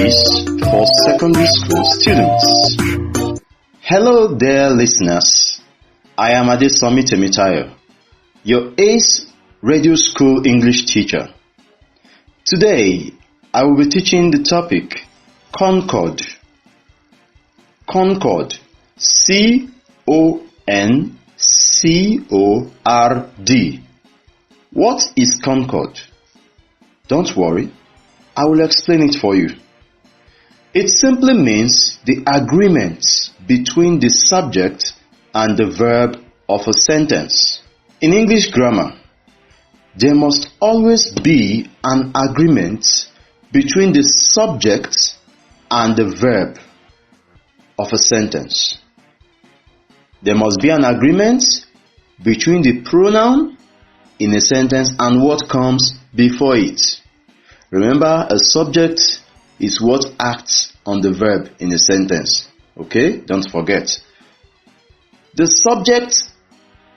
quiz for secondary school students. Hello there, listeners. I am Adesomi Temitayo, your ACE Radio School English teacher. Today, I will be teaching the topic Concord. Concord. C-O-N-C-O-R-D. What is Concord? Don't worry, I will explain it for you. It simply means the agreement between the subject and the verb of a sentence. In English grammar, there must always be an agreement between the subject and the verb of a sentence. There must be an agreement between the pronoun in a sentence and what comes before it. Remember, a subject is what acts on the verb in a sentence. Okay? Don't forget. The subject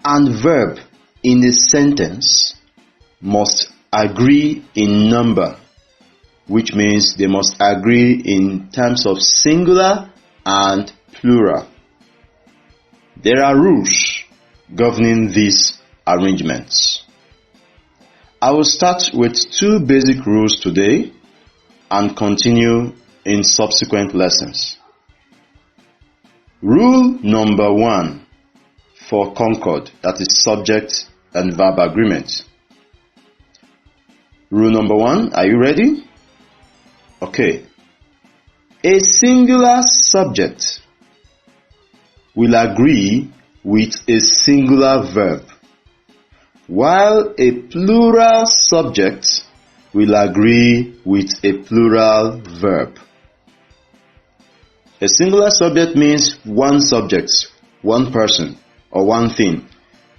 and verb in a sentence must agree in number, which means they must agree in terms of singular and plural. There are rules governing these arrangements. I will start with two basic rules today and continue in subsequent lessons. Rule number 1 for Concord, that is subject and verb agreement. Rule number 1, are you ready? Okay. A singular subject will agree with a singular verb, while a plural subject will agree with a plural verb. A singular subject means one subject, one person, or one thing.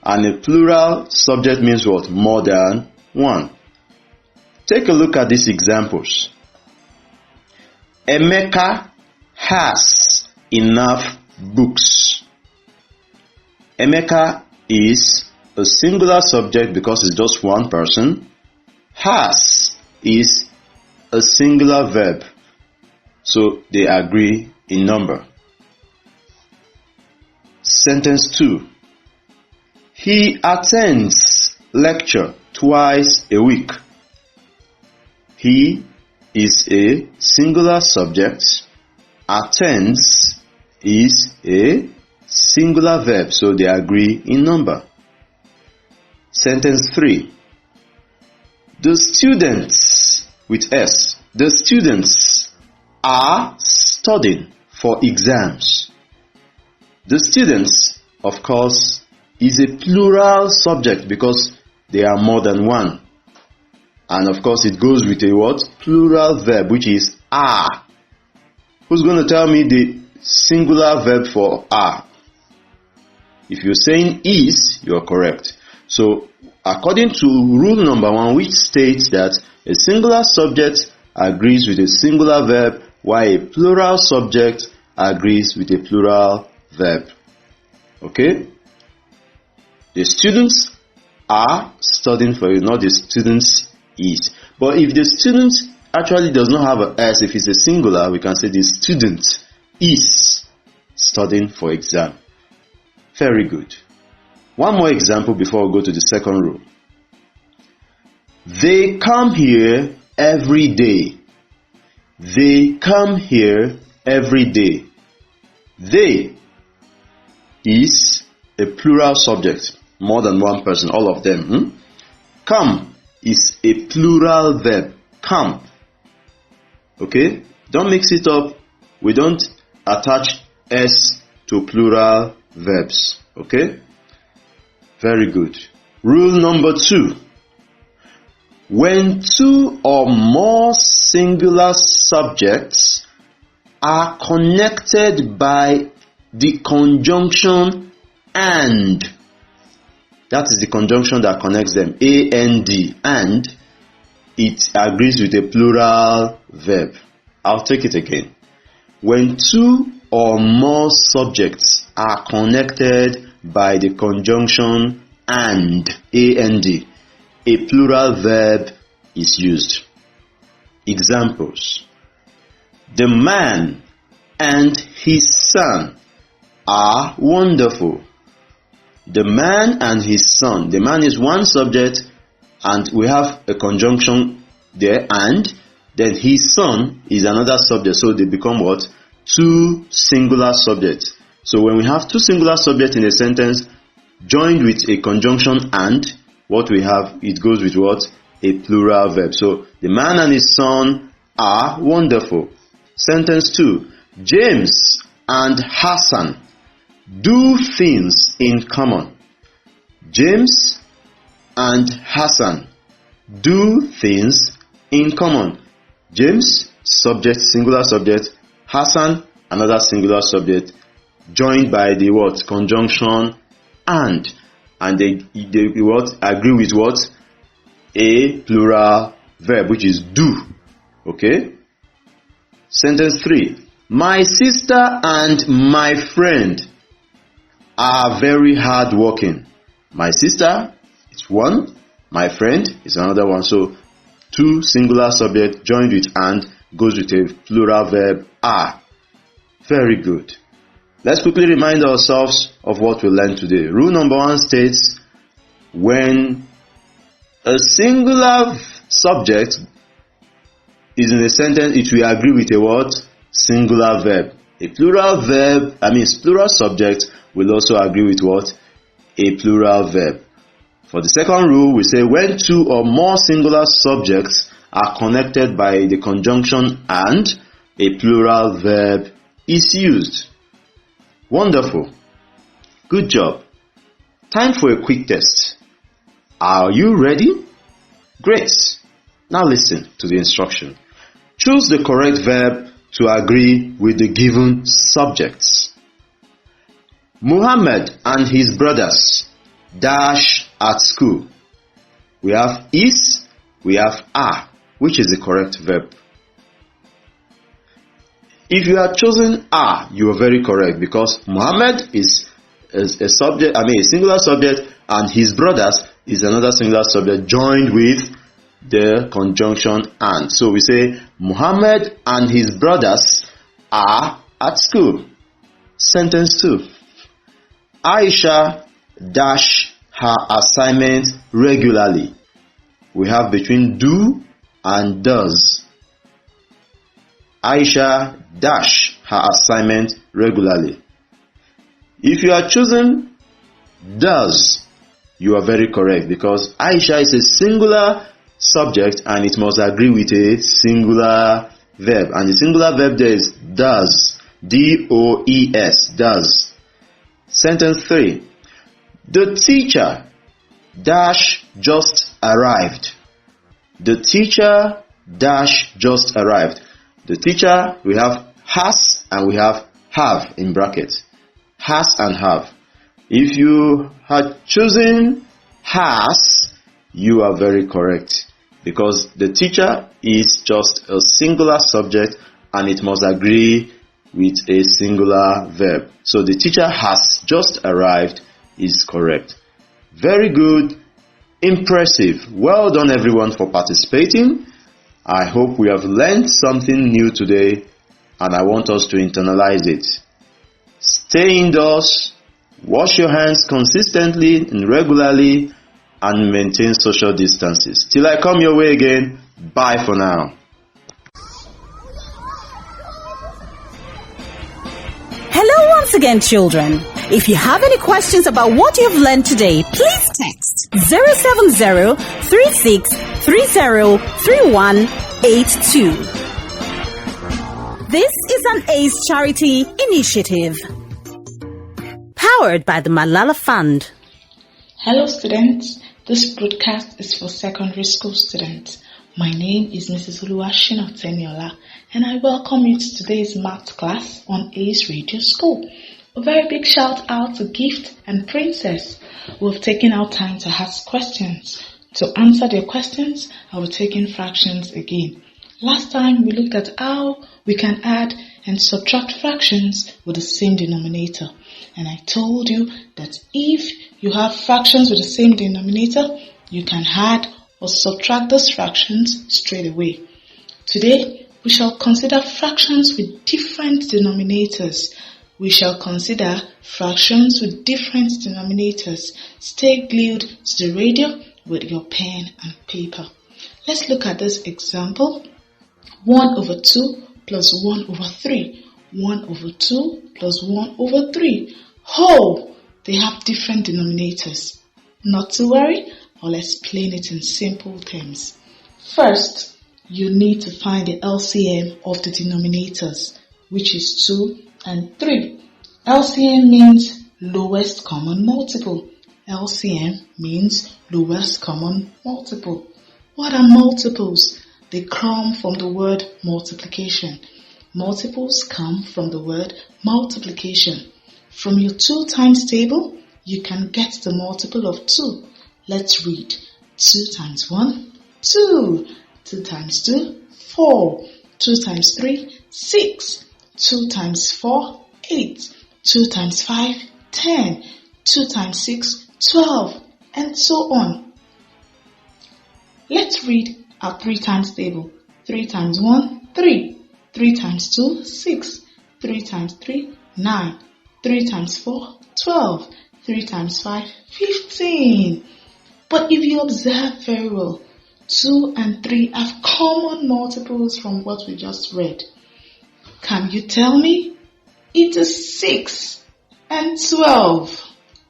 And a plural subject means what? More than one. Take a look at these examples. Emeka has enough books. Emeka is a singular subject because it's just one person. Has is a singular verb, so they agree in number. Sentence 2. He attends lecture twice a week. He is a singular subject. Attends is a singular verb, so they agree in number. Sentence 3. The students, with S, the students are studying for exams. The students, of course, is a plural subject because they are more than one. And of course it goes with a what? Plural verb, which is are. Who's going to tell me the singular verb for are? If you're saying is, you're correct. So, according to rule number 1, which states that a singular subject agrees with a singular verb, while a plural subject agrees with a plural verb. Okay? The students are studying for you, not the students is. But if the student actually does not have an S, if it's a singular, we can say the student is studying for exam. Very good. One more example before we go to the second rule. They come here every day. They come here every day. They is a plural subject, more than one person, all of them. Come is a plural verb. Come. Okay? Don't mix it up. We don't attach S to plural verbs. Okay? Very good. Rule number 2. When two or more singular subjects are connected by the conjunction and, that is the conjunction that connects them, and it agrees with a plural verb. I'll take it again. When two or more subjects are connected by the conjunction and, a plural verb is used. Examples. The man and his son are wonderful. The man and his son. The man is one subject, and we have a conjunction there, and then his son is another subject. So they become what? Two singular subjects. So when we have two singular subjects in a sentence joined with a conjunction and, what we have, it goes with what? A plural verb. So the man and his son are wonderful. Sentence 2. James and Hassan do things in common. James and Hassan do things in common. James, subject, singular subject. Hassan, another singular subject, joined by the what? Conjunction and they what? Agree with what? A plural verb, which is do. Okay? Sentence 3. My sister and my friend are very hardworking. My sister is one, my friend is another one. So two singular subject joined with and goes with a plural verb are. Very good. Let's quickly remind ourselves of what we learned today. Rule number 1 states, when a singular subject is in a sentence, it will agree with a what? Singular verb. A plural verb, plural subject will also agree with what? A plural verb. For the second rule, we say when two or more singular subjects are connected by the conjunction and, a plural verb is used. Wonderful. Good job. Time for a quick test. Are you ready? Great. Now listen to the instruction. Choose the correct verb to agree with the given subjects. Muhammad and his brothers dash at school. We have is, we have are. Which is the correct verb? If you had chosen are, you are very correct, because Muhammad is a subject, a singular subject, and his brothers is another singular subject joined with the conjunction and. So we say Muhammad and his brothers are at school. Sentence 2. Aisha dash her assignment regularly. We have between do and does. Aisha dash her assignment regularly. If you are choosing does, you are very correct, because Aisha is a singular subject and it must agree with a singular verb, and the singular verb there is does. D-O-E-S, does. Sentence 3. The teacher dash just arrived. The teacher dash just arrived. The teacher, we have has and we have in brackets. Has and have. If you had chosen has, you are very correct, because the teacher is just a singular subject and it must agree with a singular verb. So the teacher has just arrived is correct. Very good. Impressive. Well done everyone for participating. I hope we have learned something new today, and I want us to internalize it. Stay indoors, wash your hands consistently and regularly, and maintain social distances. Till I come your way again, bye for now. Hello once again, children. If you have any questions about what you have learned today, please text 070-3630-3182. This is an ACE charity initiative, powered by the Malala Fund. Hello students, this broadcast is for secondary school students. My name is Mrs. Oluwashina Teniola, and I welcome you to today's math class on ACE Radio School. A very big shout out to Gift and Princess, who have taken our time to ask questions. To answer their questions, I will take in fractions again. Last time we looked at how we can add and subtract fractions with the same denominator. And I told you that if you have fractions with the same denominator, you can add or subtract those fractions straight away. Today, We shall consider fractions with different denominators. We shall consider fractions with different denominators. Stay glued to the radio with your pen and paper. Let's look at this example. 1 over 2 plus 1 over 3. 1 over 2 plus 1 over 3. Oh, they have different denominators. Not to worry, I'll explain it in simple terms. First, you need to find the LCM of the denominators, which is 2 and 3. LCM means lowest common multiple. LCM means lowest common multiple. What are multiples? They come from the word multiplication. Multiples come from the word multiplication. From your 2 times table, you can get the multiple of 2. Let's read. 2 times 1, 2. 2 times 2, 4. 2 times 3, 6. 2 times 4, 8. 2 times 5, 10. 2 times 6, 12. And so on. Let's read our 3 times table. 3 times 1, 3. 3 times 2, 6. 3 times 3, 9. 3 times 4, 12. 3 times 5, 15. But if you observe very well, 2 and 3 have common multiples from what we just read. Can you tell me? It is 6 and 12.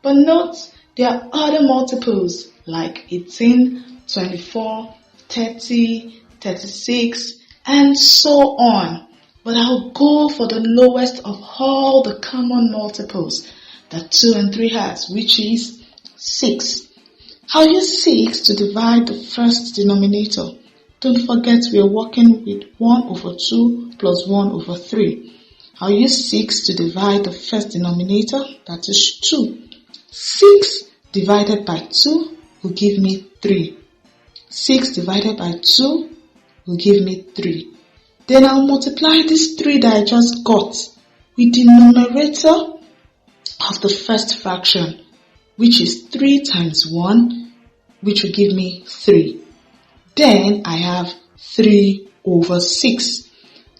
But note, there are other multiples like 18, 24, 30, 36, and so on. But I'll go for the lowest of all the common multiples that 2 and 3 has, which is 6. I'll use 6 to divide the first denominator. Don't forget we are working with 1 over 2 plus 1 over 3. I'll use 6 to divide the first denominator, that is 2. 6 divided by 2 will give me 3. 6 divided by 2 will give me 3. Then I'll multiply this 3 that I just got with the numerator of the first fraction, which is 3 times 1, which will give me 3. Then I have 3 over 6.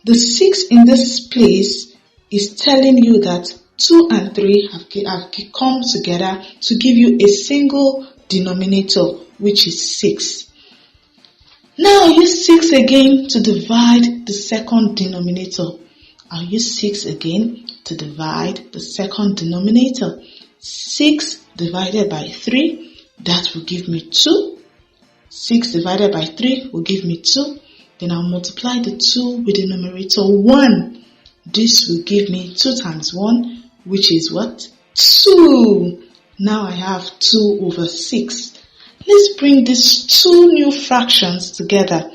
The 6 in this place is telling you that 2 and 3 have come together to give you a single denominator, which is 6. Now I'll use 6 again to divide the second denominator. I'll use 6 again to divide the second denominator. 6 divided by 3, that will give me 2. 6 divided by 3 will give me 2. Then I'll multiply the 2 with the numerator 1. This will give me 2 times 1, which is what? 2. Now I have 2 over 6. Let's bring these 2 new fractions together.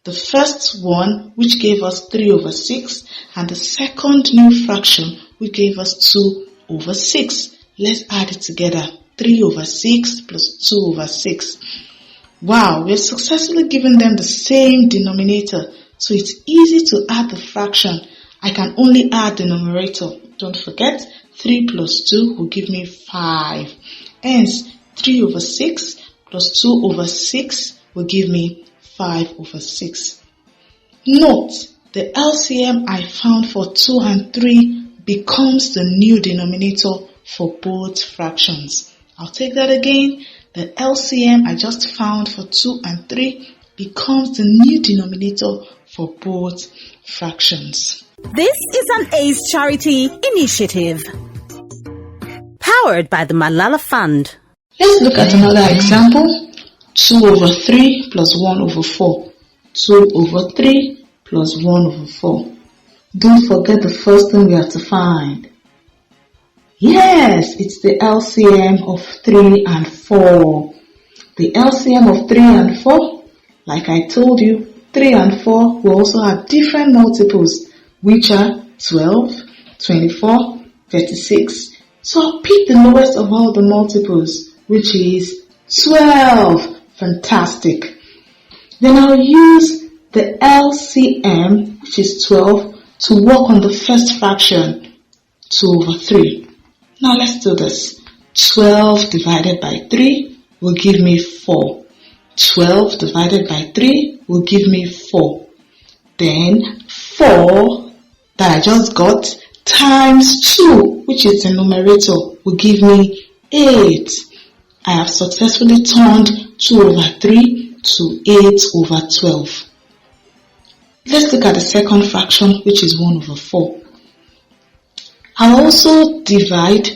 The first one, which gave us 3 over 6, and the second new fraction, which gave us 2 over 6. Let's add it together. 3 over 6 plus 2 over 6. Wow, we have successfully given them the same denominator. So it's easy to add the fraction. I can only add the numerator. Don't forget, 3 plus 2 will give me 5. Hence, 3 over 6 plus 2 over 6 will give me 5 over 6. Note, the LCM I found for 2 and 3 becomes the new denominator for both fractions. I'll take that again. The LCM I just found for 2 and 3 becomes the new denominator for both fractions. This is an ACE charity initiative. Powered by the Malala Fund. Let's look at another example. 2 over 3 plus 1 over 4. 2 over 3 plus 1 over 4. Don't forget the first thing we have to find. Yes, it's the LCM of 3 and 4. The LCM of 3 and 4, like I told you, 3 and 4 will also have different multiples, which are 12, 24, 36. So I'll pick the lowest of all the multiples, which is 12. Fantastic. Then I'll use the LCM, which is 12, to work on the first fraction, 2 over 3. Now let's do this. 12 divided by 3 will give me 4. 12 divided by 3 will give me 4. Then 4 that I just got times 2, which is the numerator, will give me 8. I have successfully turned 2 over 3 to 8 over 12. Let's look at the second fraction, which is 1 over 4. I'll also divide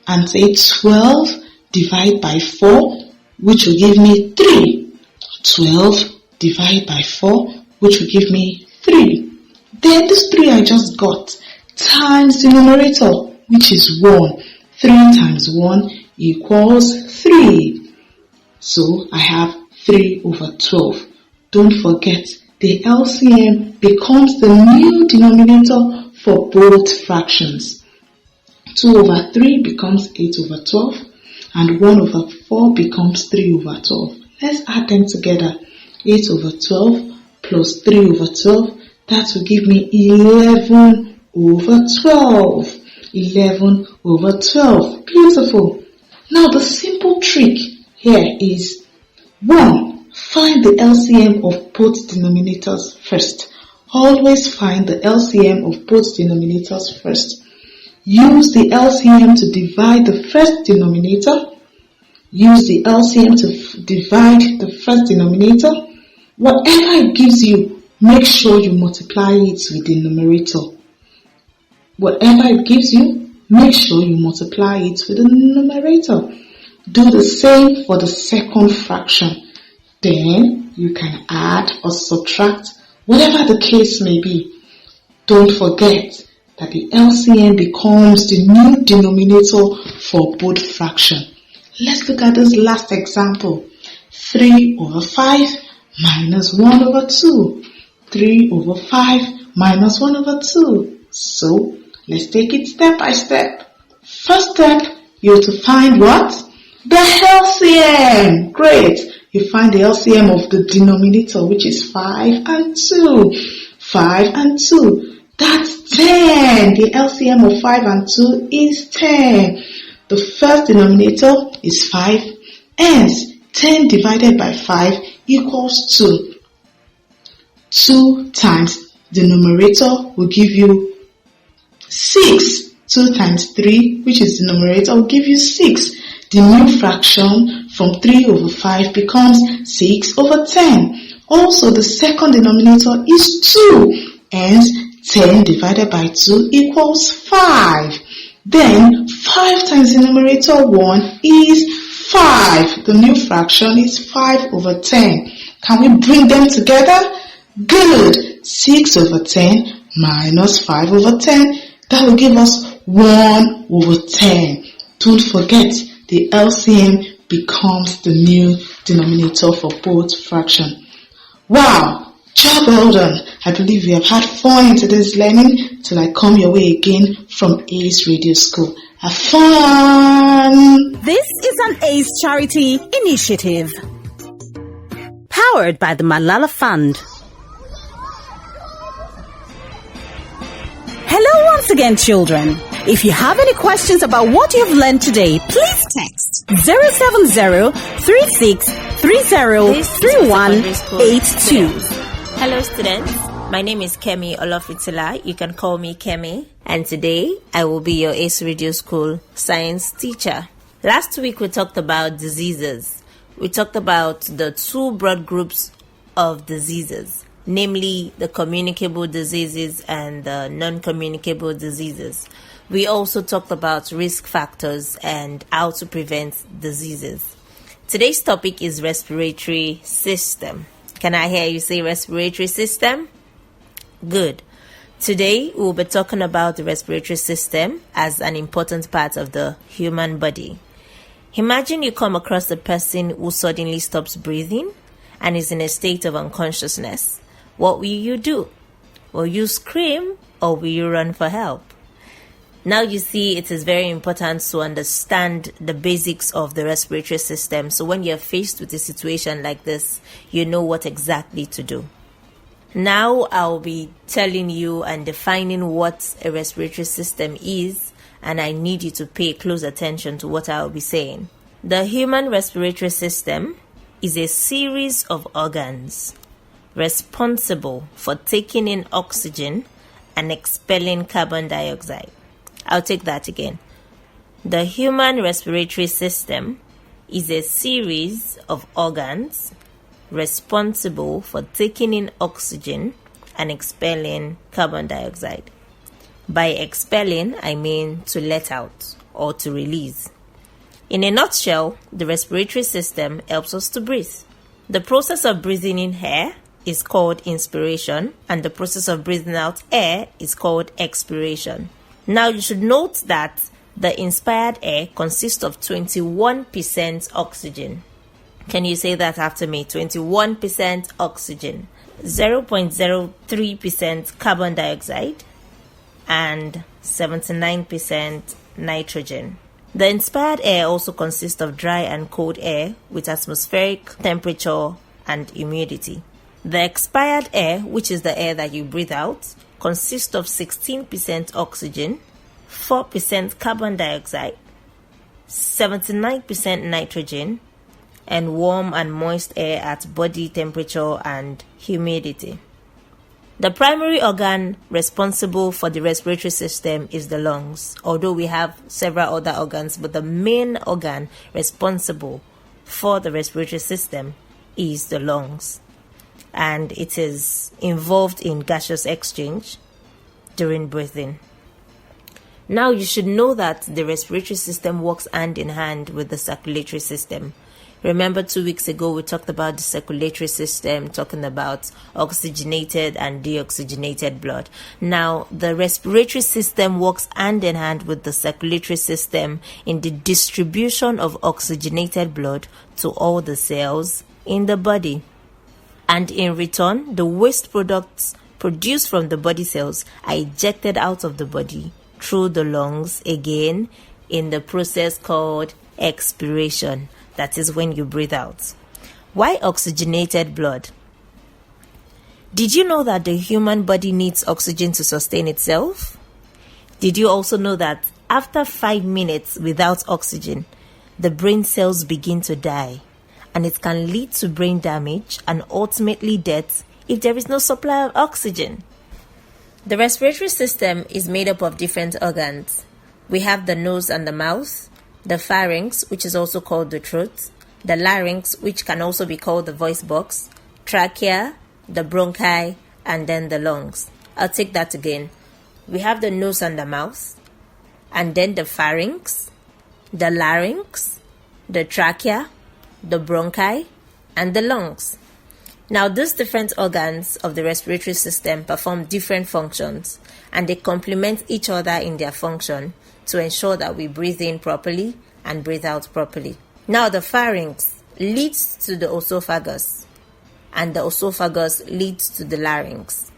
and say 12 divided by 4, which will give me 3. 12 divided by 4, which will give me 3. Then this 3 I just got times the numerator, which is 1. 3 times 1 equals 3. So I have 3 over 12. Don't forget, the LCM becomes the new denominator for both fractions. 2 over 3 becomes 8 over 12, and 1 over 4 becomes 3 over 12. Let's add them together. 8 over 12 plus 3 over 12, that will give me 11 over 12. 11 over 12. Beautiful. Now the simple trick here is 1. Find the LCM of both denominators first. Always find the LCM of both denominators first. Use the LCM to divide the first denominator. Use the LCM to divide the first denominator. Whatever it gives you, make sure you multiply it with the numerator. Whatever it gives you, make sure you multiply it with the numerator. Do the same for the second fraction. Then you can add or subtract, whatever the case may be. Don't forget that the LCM becomes the new denominator for both fractions. Let's look at this last example. 3 over 5 minus 1 over 2. 3 over 5 minus 1 over 2. So, let's take it step by step. First step, you have to find what? The LCM. Great. You find the LCM of the denominator, which is 5 and 2. 5 and 2. That's 10. The LCM of 5 and 2 is 10. The first denominator is 5. Hence, 10 divided by 5 equals 2. 2 times the numerator will give you 6. 2 times 3, which is the numerator, will give you 6. The new fraction from 3 over 5 becomes 6 over 10. Also, the second denominator is 2. Hence, 10 divided by 2 equals 5. Then, 5 times the numerator 1 is 5. The new fraction is 5 over 10. Can we bring them together? Good. 6 over 10 minus 5 over 10. That will give us 1 over 10. Don't forget, the LCM becomes the new denominator for both fractions. Wow! Job well done. I believe you have had fun in today's learning. Till I come your way again from Ace Radio School. Have fun! This is an ACE charity initiative. Powered by the Malala Fund. Hello once again, children. If you have any questions about what you have learned today, please text 070-3630-3182. Hello students, my name is Kemi Olofitila. You can call me Kemi. And today, I will be your Ace Radio School science teacher. Last week, we talked about diseases. We talked about the two broad groups of diseases, namely the communicable diseases and the non-communicable diseases. We also talked about risk factors and how to prevent diseases. Today's topic is respiratory system. Can I hear you say respiratory system? Good. Today, we'll be talking about the respiratory system as an important part of the human body. Imagine you come across a person who suddenly stops breathing and is in a state of unconsciousness. What will you do? Will you scream or will you run for help? Now you see, it is very important to understand the basics of the respiratory system. So when you're faced with a situation like this, you know what exactly to do. Now I'll be telling you and defining what a respiratory system is, and I need you to pay close attention to what I'll be saying. The human respiratory system is a series of organs. responsible for taking in oxygen and expelling carbon dioxide. I'll take that again. The human respiratory system is a series of organs responsible for taking in oxygen and expelling carbon dioxide. By expelling, I mean to let out or to release. In a nutshell, the respiratory system helps us to breathe. The process of breathing in air is called inspiration, and the process of breathing out air is called expiration. Now you should note that the inspired air consists of 21% oxygen. Can you say that after me? 21% oxygen, 0.03% carbon dioxide, and 79% nitrogen. The inspired air also consists of dry and cold air with atmospheric temperature and humidity. The expired air, which is the air that you breathe out, consists of 16% oxygen, 4% carbon dioxide, 79% nitrogen, and warm and moist air at body temperature and humidity. The primary organ responsible for the respiratory system is the lungs, although we have several other organs, but the main organ responsible for the respiratory system is the lungs, and it is involved in gaseous exchange during breathing. Now you should know that the respiratory system works hand in hand with the circulatory system. Remember 2 weeks ago we talked about the circulatory system, talking about oxygenated and deoxygenated blood. Now the respiratory system works hand in hand with the circulatory system in the distribution of oxygenated blood to all the cells in the body. And in return, the waste products produced from the body cells are ejected out of the body through the lungs, again in the process called expiration. That is when you breathe out. Why oxygenated blood? Did you know that the human body needs oxygen to sustain itself? Did you also know that after 5 minutes without oxygen, the brain cells begin to die, and it can lead to brain damage and ultimately death if there is no supply of oxygen? The respiratory system is made up of different organs. We have the nose and the mouth, the pharynx, which is also called the throat, the larynx, which can also be called the voice box, trachea, the bronchi, and then the lungs. I'll take that again. We have the nose and the mouth, and then the pharynx, the larynx, the trachea, the bronchi, and the lungs. Now, these different organs of the respiratory system perform different functions, and they complement each other in their function to ensure that we breathe in properly and breathe out properly. Now, the pharynx leads to the esophagus, and the esophagus leads to the larynx.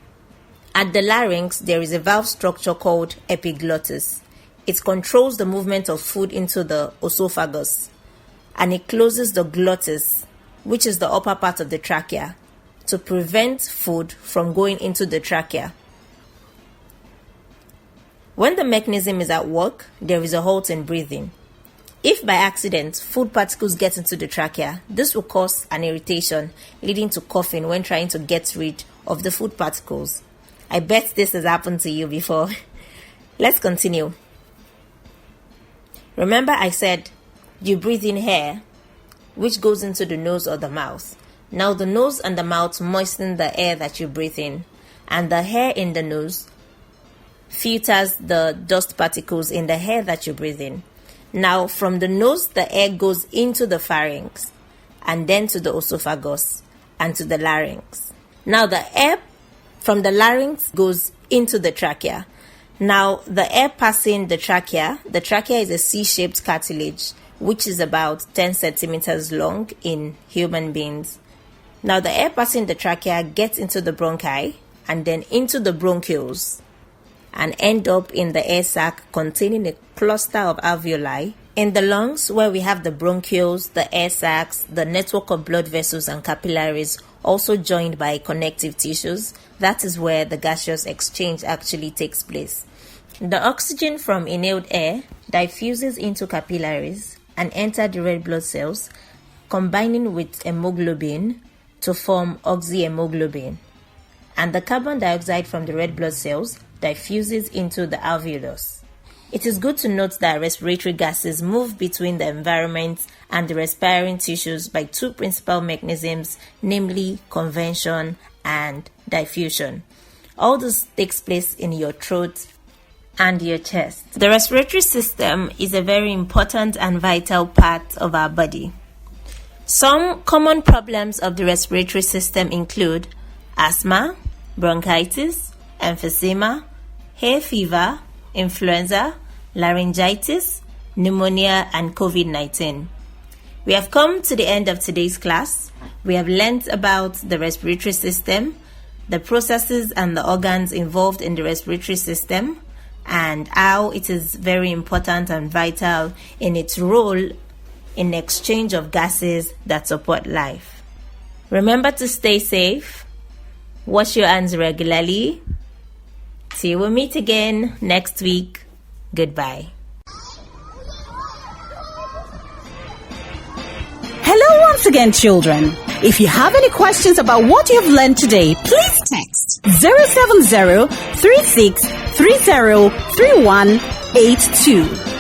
At the larynx, there is a valve structure called epiglottis. It controls the movement of food into the esophagus, and it closes the glottis, which is the upper part of the trachea, to prevent food from going into the trachea. When the mechanism is at work, there is a halt in breathing. If by accident food particles get into the trachea, this will cause an irritation, leading to coughing when trying to get rid of the food particles. I bet this has happened to you before. Let's continue. Remember I said you breathe in air, which goes into the nose or the mouth. Now the nose and the mouth moisten the air that you breathe in, and the air in the nose filters the dust particles in the air that you breathe in. Now from the nose, the air goes into the pharynx, and then to the esophagus, and to the larynx. Now the air from the larynx goes into the trachea. Now the air passing the trachea is a C-shaped cartilage, which is about 10 centimeters long in human beings. Now the air passing the trachea gets into the bronchi and then into the bronchioles and end up in the air sac containing a cluster of alveoli. In the lungs, where we have the bronchioles, the air sacs, the network of blood vessels and capillaries, also joined by connective tissues, that is where the gaseous exchange actually takes place. The oxygen from inhaled air diffuses into capillaries and enters the red blood cells, combining with hemoglobin to form oxyhemoglobin, and the carbon dioxide from the red blood cells diffuses into the alveolus. It is good to note that respiratory gases move between the environment and the respiring tissues by two principal mechanisms, namely convention and diffusion. All this takes place in your throat and your chest. The respiratory system is a very important and vital part of our body. Some common problems of the respiratory system include asthma, bronchitis, emphysema, hay fever, influenza, laryngitis, pneumonia, and COVID-19. We have come to the end of today's class. We have learnt about the respiratory system, the processes and the organs involved in the respiratory system, and how it is very important and vital in its role in exchange of gases that support life. Remember to stay safe, wash your hands regularly. Till we meet again next week. Goodbye. Hello once again, children. If you have any questions about what you've learned today, please text 070 36 30 3182.